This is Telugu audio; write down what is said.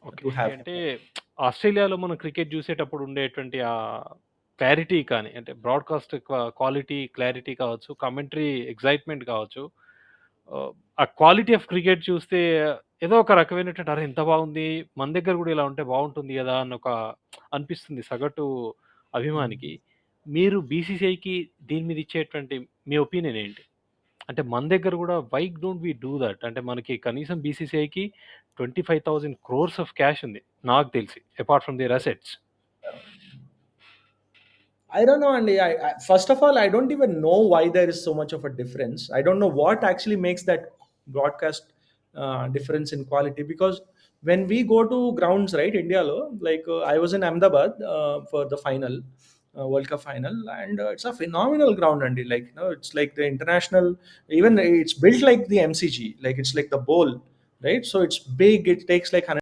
ఓకే. to have. అంటే ఆస్ట్రేలియాలో మనం క్రికెట్ జూసేటప్పుడు ఉండేటువంటి క్లారిటీ కానీ, అంటే బ్రాడ్‌కాస్ట్ క్వాలిటీ, క్లారిటీ కావచ్చు, కామెంటరీ ఎక్సైట్‌మెంట్ కావచ్చు. ఆహ్, ఆ క్వాలిటీ ఆఫ్ క్రికెట్ చూస్తే ఏదో ఒక రకమైనటువంటి అరే! ఇంత బాగుంది. మన దగ్గర గూడా ఇలా ఉంటే బావుంటుంది గదా! అని అనిపిస్తుంది సగటు Mm. అభిమానికి. మీరు బీసీసీఐకి దీని మీద ఇచ్చేటువంటి మీ ఒపీనియన్ ఏంటి? అంటే మన దగ్గర గూడా why don't we do that? అంటే మనకి కనీసం బీసీసీఐకి 25,000 క్రోర్స్ ఆఫ్ క్యాష్ ఉంది నాకు తెలిసి. Apart from there assets. I don't know, Andy. First of all, I don't even know why there is so much of a difference. I don't know what actually makes that broadcast difference in quality. Because when we go to grounds, right, India, like I was in Ahmedabad for the final, World Cup final, and it's a phenomenal ground, Andy. Like it's like the international. Even it's built like the MCG, like it's like the bowl, right? So it's big. It takes like 100